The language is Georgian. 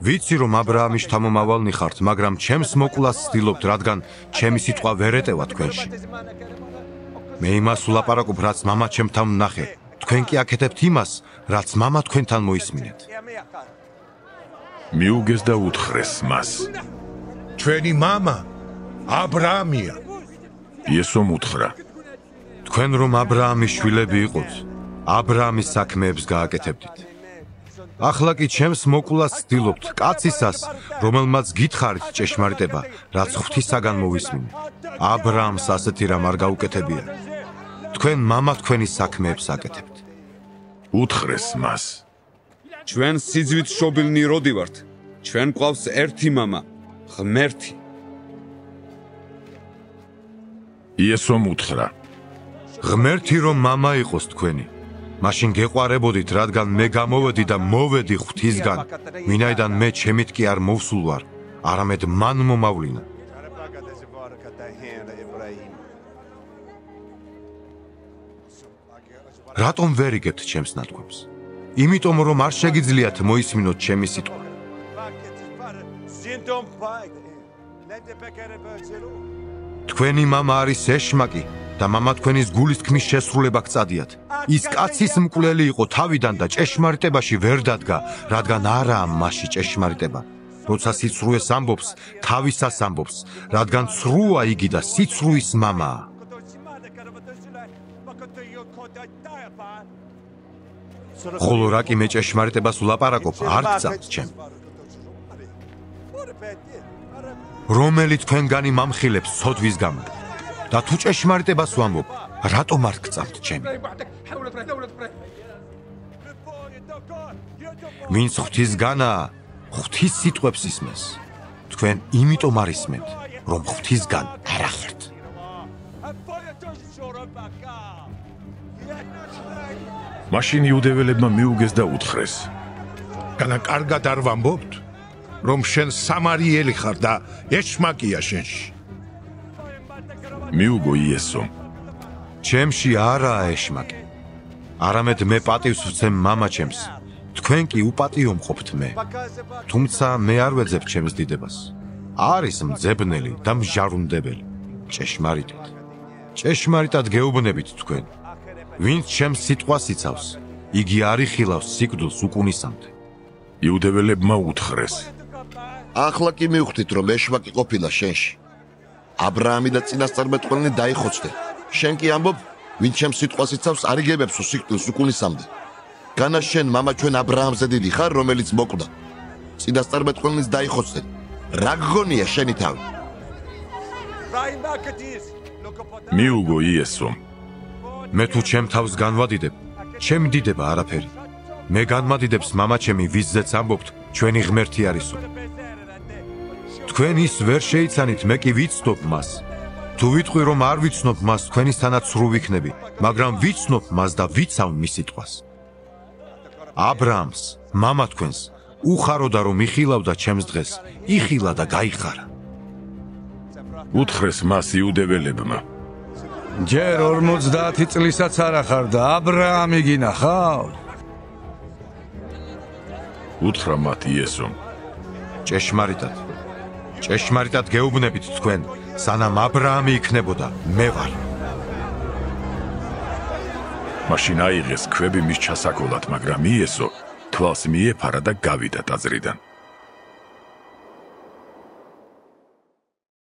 ვიცი რომ აბრაამის შთამომავალნი ხართ, მაგრამ ჩემს მოკვლას ვცდილობთ, რადგან ჩემი სიტყვა ვერ ეტევა თქვენში. მე იმას ვლაპარაკობ, რაც მამა ჩემთან ვნახე. თქვენ კი აკეთებთ იმას, რაც მამა თქვენთან მოისმინეთ. მიუგეს და უთხრეს მას. ჩვენი მამა აბრაამია. იესომ უთხრა. თქვენ რომ აბრაამის შვილები იყოთ, აბრაამის საქმეებს გააკეთებდით. ახლა კი ჩემს მოკვლას ვცდილობთ, კაცისას, რომელმაც გითხარით ჭეშმარიტება, რაც ღვთისაგან მოვისმინე. აბრაამს ასეთი რამ არ გაუკეთებია. თქვენ მამა თქვენის საქმეებს აკეთებთ. უთხრეს მას. ჩვენ სიძვით შობილნი როდი ვართ. ჩვენ გვყავს ერთი მამა, ღმერთი. იესომ უთხრა. ღმერთი რომ მამა იყოს თქვენი, მაშინ გეყვარებოდით, რადგან მე გამოვედი და მოვედი ღვთისგან, ვინაიდან მე ჩემით კი არ მოვსულ ვარ, არამედ მან მომავლინა. რატომ ვერ იგებთ ჩემს ნათქვამს? იმიტომ რომ არ შეგიძლიათ მოისმინოთ ჩემი სიტყვა. თქვენი მამა არის ეშმაკი და მამა თქვენის გულის თქმის შესრულება გწადიათ. ის კაცის მკვლელი იყო თავიდან და ჭეშმარიტებაში ვერ დადგა, რადგან არაა მასში ჭეშმარიტება. როცა სიცრუეს ამბობს, თავისას ამბობს, რადგან ცრუა იგი და სიცრუის მამაა. ხოლო რა კი მე ჭეშმარიტებას ვლაპარაკობ, არ გწამთ ჩემ. რომელი თქვენგანი მამხილებს ცოდვის გამო და თუ ჭეშმარიტებას ვამბობ, რატომ არ გწამთ ჩემი? ვინც ღვთისგანაა, ღვთის სიტყვებს ისმენს. თქვენ იმიტომ არ ისმენთ, რომ ღვთისგან არ ახართ. მაშინ იუდეველებმა მიუგეს და უთხრეს. განა კარგად არ ვამბობთ, რომ შენ სამარიელი ხარ და ეშმაკია შენში. მიუგო იესომ. ჩემში არაა ეშმაკი. არამედ მე პატივს ვცემ მამა ჩემს. თქვენ კი უპატიო მყოფთ მე. თუმცა მე არ ვეძებ ჩემს დიდებას. არის მძებნელი და მჟარუნდებელი. ჭეშმარიტად. ჭეშმარიტად გეუბნებით თქვენ. ვინც ჩემს სიტყვას იცავს, იგი არ იხილავს სიკვდილს უკუნისამდე. იუდეველებმა უთხრეს. ახლა კი მივხვდით, რომ ეშმაკი ყოფილა შენში. აბრაამი და წინასწარმეტყველნი დაიხოცდნენ. შენ კი ამბობ, ვინც ჩემს სიტყვას იცავს, არ იგებებს სიკვდილს უკუნისამდე. განა შენ მამა ჩვენ აბრაამზე დიდი ხარ, რომელიც მოკვდა. წინასწარმეტყველნიც დაიხოცდნენ. რა გგონია შენი თავი? მიუგო იესომ. მე თუ ჩემ თავს განვადიდებ, ჩემ დიდება არაფერი. მე განმადიდებს მამა ჩემი, ვიზზეც ამბობთ, ჩვენი ღმერთი არისო. თქვენ ის ვერ შეიცანით, მე კი ვიცნობ მას. თუ ვიტყვი რომ არ ვიცნობ მას, თქვენისთანაც სრულ ვიქნები, მაგრამ ვიცნობ მას და ვიცავ მის სიტყვას. აბრაამს, მამა თქვენს, უხაროდა რომ იხილავდა ჩემს დღეს, იხილა და გაიხარა. უთხრეს მას იუდეველებმა. ჯერ 50 წლისაც არ ახარ და აბრაამი გინახავ? უთხრა მათ იესომ. ჭეშმარიტად. ჭეშმარიტად გეუბნებით თქვენ, სანამ აბრაამი იქნებოდა, მე ვარ. მაშინ აიღეს ქვები მის ჩასაკოლად, მაგრამ იესო თვალს მიეფარა და გავიდა ტაძრიდან.